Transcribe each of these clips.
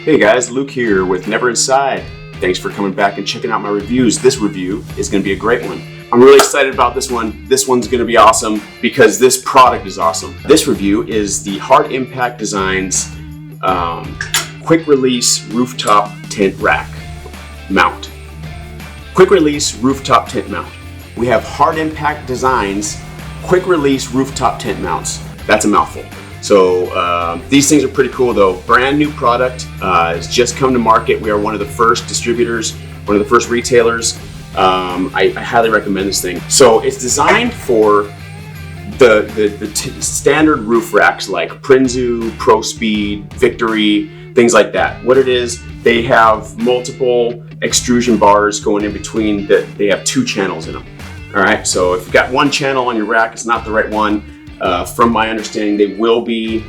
Hey guys, Luke here with Never Inside. Thanks for coming back and checking out my reviews. This review is going to be a great one. I'm really excited about this one. This one's going to be awesome because this product is awesome. This review is the Hard Impact Designs Quick Release Rooftop Tent Rack Mount. Quick Release Rooftop Tent Mount. We have Hard Impact Designs Quick Release Rooftop Tent Mounts. That's a mouthful. So these things are pretty cool though. Brand new product, has just come to market. We are one of the first distributors, one of the first retailers. I highly recommend this thing. So it's designed for the standard roof racks like Prinzu, ProSpeed, Victory, things like that. What it is, they have multiple extrusion bars going in between. They have two channels in them. All right, so if you've got one channel on your rack, it's not the right one. From my understanding, they will be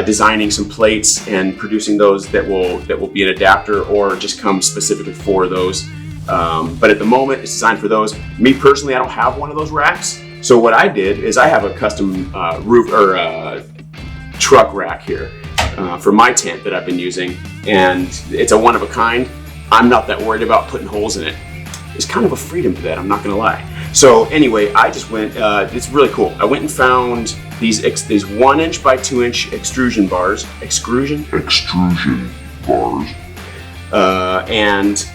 designing some plates and producing those that will be an adapter or just come specifically for those. But at the moment, it's designed for those. Me personally, I don't have one of those racks. So what I did is I have a custom roof or truck rack here for my tent that I've been using, and it's a one of a kind. I'm not that worried about putting holes in it. There's kind of a freedom to that, I'm not gonna lie. So anyway, I just went, it's really cool. I went and found these 1" by 2" extrusion bars. Extrusion bars. And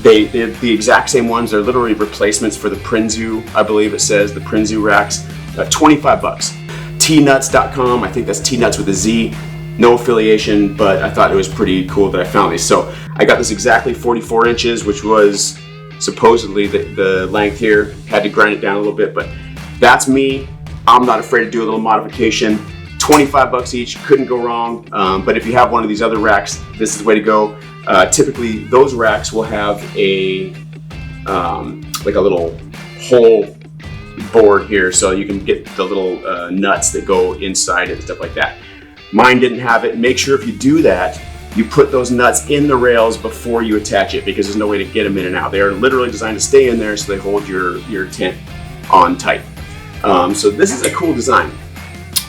they're the exact same ones. They're literally replacements for the Prinzu, I believe it says, the Prinzu racks. $25. tnuts.com, I think that's tnuts with a Z. No affiliation, but I thought it was pretty cool that I found these. So I got this exactly 44 inches, which was supposedly the length here. Had to grind it down a little bit, but that's me. I'm not afraid to do a little modification. $25 each, couldn't go wrong. But if you have one of these other racks, this is the way to go. Typically, those racks will have a like a little hole board here, so you can get the little nuts that go inside it and stuff like that. Mine didn't have it. Make sure if you do that, you put those nuts in the rails before you attach it, because there's no way to get them in and out. They are literally designed to stay in there so they hold your tent on tight. So this is a cool design.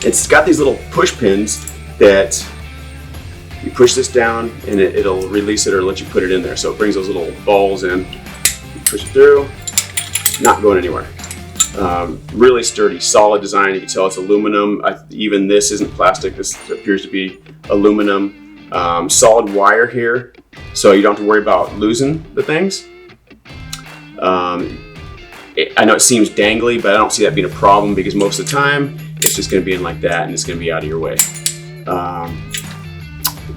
It's got these little push pins that you push this down and it'll release it or let you put it in there. So it brings those little balls in, you push it through, not going anywhere. Really sturdy, solid design. You can tell it's aluminum. Even this isn't plastic. This appears to be aluminum. Solid wire here, so you don't have to worry about losing the things. I know it seems dangly, but I don't see that being a problem because most of the time it's just going to be in like that and it's going to be out of your way.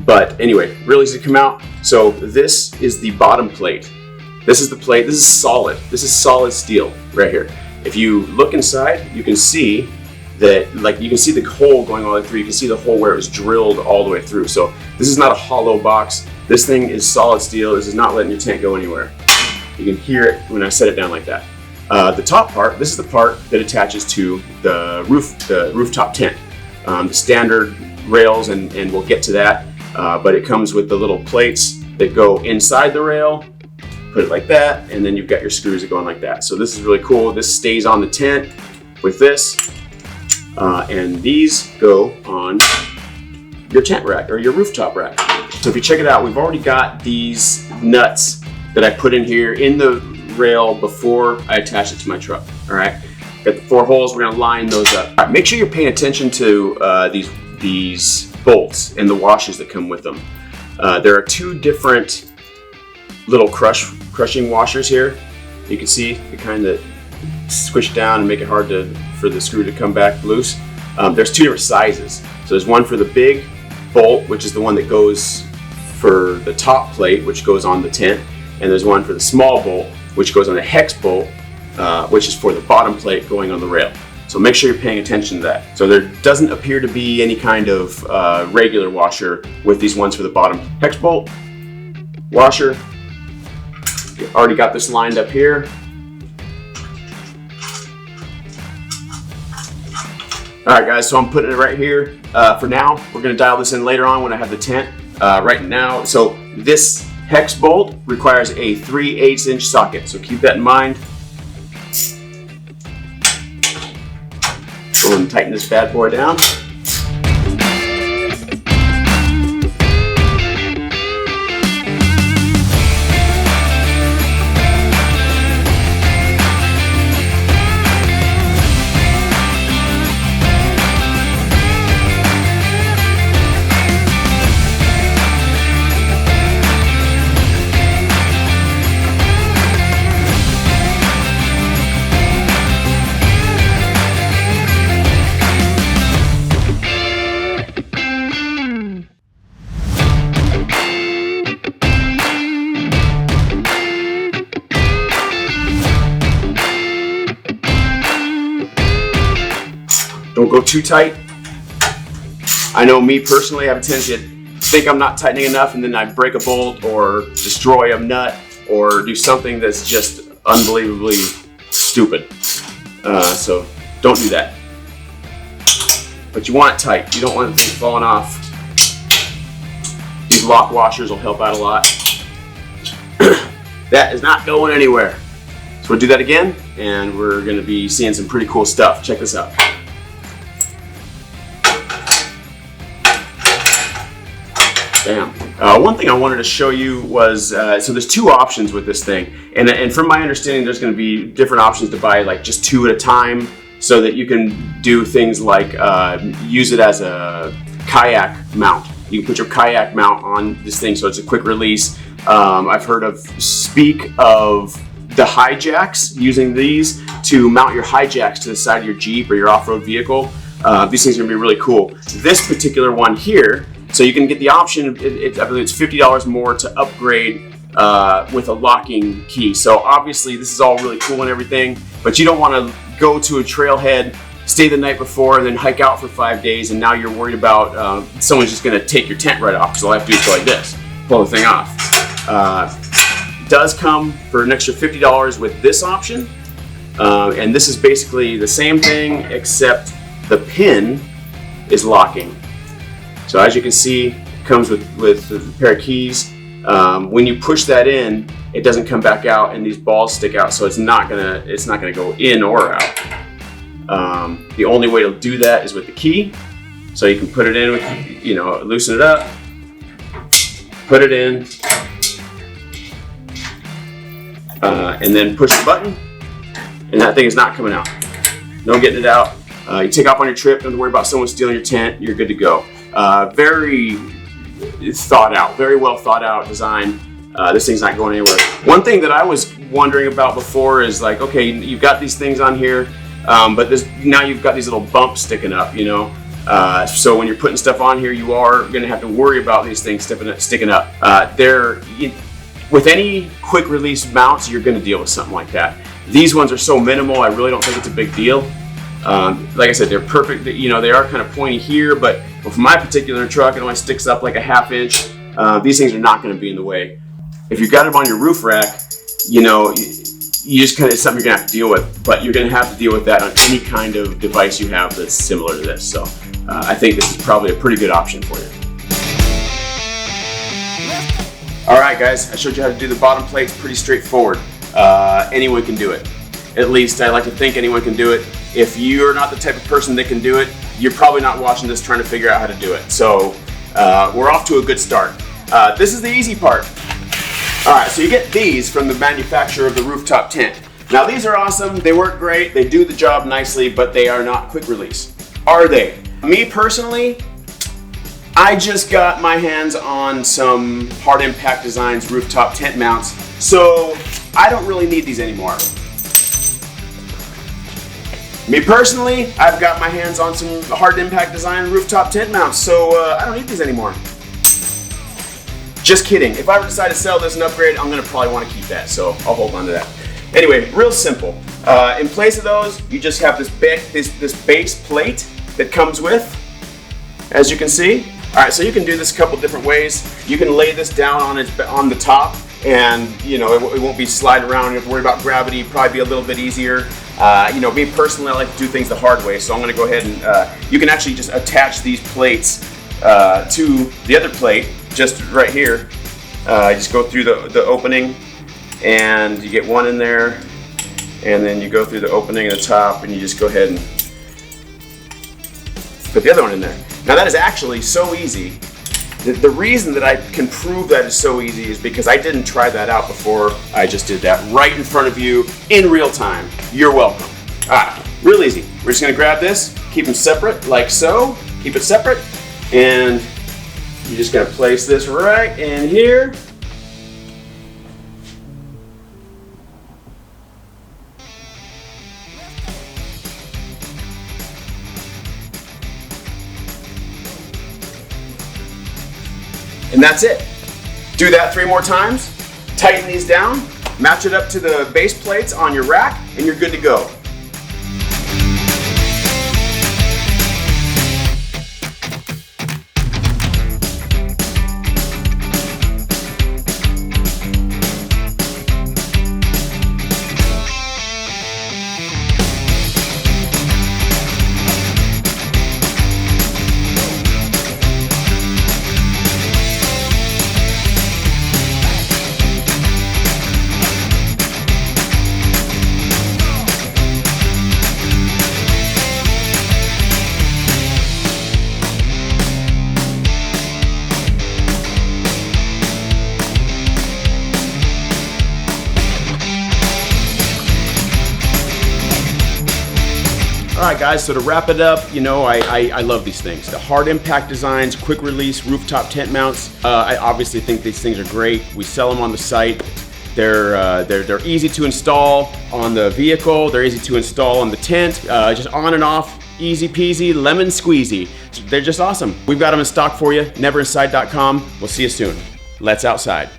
But anyway, really easy to come out. So this is the bottom plate. This is the plate. This is solid. This is solid steel right here. If you look inside, you can see that, like, you can see the hole going all the way through. You can see the hole where it was drilled all the way through. So this is not a hollow box. This thing is solid steel. This is not letting your tent go anywhere. You can hear it when I set it down like that. The top part, this is the part that attaches to the rooftop tent. The standard rails, and we'll get to that, but it comes with the little plates that go inside the rail. Put it like that, and then you've got your screws that go in like that. So this is really cool. This stays on the tent with this. And these go on your tent rack or your rooftop rack. So if you check it out, we've already got these nuts that I put in here in the rail before I attach it to my truck. All right, got the 4 holes. We're gonna line those up. All right, make sure you're paying attention to these bolts and the washers that come with them. There are 2 different little crushing washers here. You can see the kind that squish down and make it hard for the screw to come back loose. There's 2 different sizes. So there's one for the big bolt, which is the one that goes for the top plate, which goes on the tent, and there's one for the small bolt, which goes on the hex bolt, which is for the bottom plate going on the rail. So make sure you're paying attention to that. So there doesn't appear to be any kind of regular washer with these ones for the bottom. Hex bolt, washer. Already got this lined up here. All right, guys, so I'm putting it right here for now. We're gonna dial this in later on when I have the tent. Right now, so this hex bolt requires a 3/8 inch socket, so keep that in mind. Go ahead and tighten this bad boy down. Don't go too tight. I know me personally, I have a tendency to think I'm not tightening enough, and then I break a bolt or destroy a nut or do something that's just unbelievably stupid. So don't do that. But you want it tight. You don't want the thing falling off. These lock washers will help out a lot. That is not going anywhere. So we'll do that again, and we're going to be seeing some pretty cool stuff. Check this out. Bam. One thing I wanted to show you was, so there's two options with this thing. And from my understanding, there's going to be different options to buy, like just two at a time, so that you can do things like use it as a kayak mount. You can put your kayak mount on this thing so it's a quick release. I've heard of the hijacks, using these to mount your hijacks to the side of your Jeep or your off-road vehicle. These things are going to be really cool. This particular one here, so you can get the option, I believe it's $50 more to upgrade with a locking key. So obviously this is all really cool and everything, but you don't want to go to a trailhead, stay the night before, and then hike out for 5 days, and now you're worried about someone's just going to take your tent right off, because all I have to do is go like this, pull the thing off. Does come for an extra $50 with this option, and this is basically the same thing, except the pin is locking. So as you can see, it comes with a pair of keys. When you push that in, it doesn't come back out, and these balls stick out, so it's not gonna go in or out. The only way to do that is with the key. So you can put it in with, loosen it up, put it in, and then push the button, and that thing is not coming out. No getting it out. You take off on your trip, don't worry about someone stealing your tent, you're good to go. Very thought out, very well thought out design. This thing's not going anywhere. One thing that I was wondering about before is like, okay, you've got these things on here, but now you've got these little bumps sticking up, so when you're putting stuff on here, you are going to have to worry about these things sticking up. With any quick release mounts, you're going to deal with something like that. These ones are so minimal, I really don't think it's a big deal. Like I said, they're perfect. They are kind of pointy here, but for my particular truck, it only sticks up like a ½ inch. These things are not going to be in the way. If you've got them on your roof rack, you just it's something you're going to have to deal with, but you're going to have to deal with that on any kind of device you have that's similar to this. So I think this is probably a pretty good option for you. All right, guys, I showed you how to do the bottom plates. Pretty straightforward. Anyone can do it. At least I like to think anyone can do it. If you're not the type of person that can do it, you're probably not watching this trying to figure out how to do it. So we're off to a good start. This is the easy part. All right, so you get these from the manufacturer of the rooftop tent. Now these are awesome, they work great, they do the job nicely, but they are not quick release. Are they? Me personally, I just got my hands on some Hard Impact Designs rooftop tent mounts, so I don't really need these anymore. Me personally, I've got my hands on some Hard Impact Design rooftop tent mounts, so I don't need these anymore. Just kidding. If I ever decide to sell this and upgrade, I'm going to probably want to keep that, so I'll hold on to that. Anyway, real simple. In place of those, you just have this base plate that comes with, as you can see. All right, so you can do this a couple different ways. You can lay this down on the top, and it won't be sliding around. You don't have to worry about gravity. Probably be a little bit easier. Me personally, I like to do things the hard way, so I'm going to go ahead and you can actually just attach these plates to the other plate, just right here. Just go through the opening, and you get one in there, and then you go through the opening at the top, and you just go ahead and put the other one in there. Now that is actually so easy. The reason that I can prove that is so easy is because I didn't try that out before. I just did that right in front of you in real time. You're welcome. All right, real easy. We're just gonna grab this, keep them separate like so, keep it separate, and you're just gonna place this right in here. And that's it. Do that 3 more times, tighten these down, match it up to the base plates on your rack, and you're good to go. All right, guys, so to wrap it up, you know, I love these things. The hard impact designs, quick release, rooftop tent mounts. I obviously think these things are great. We sell them on the site. They're easy to install on the vehicle. They're easy to install on the tent, just on and off, easy peasy, lemon squeezy. They're just awesome. We've got them in stock for you, neverinside.com. We'll see you soon. Let's outside.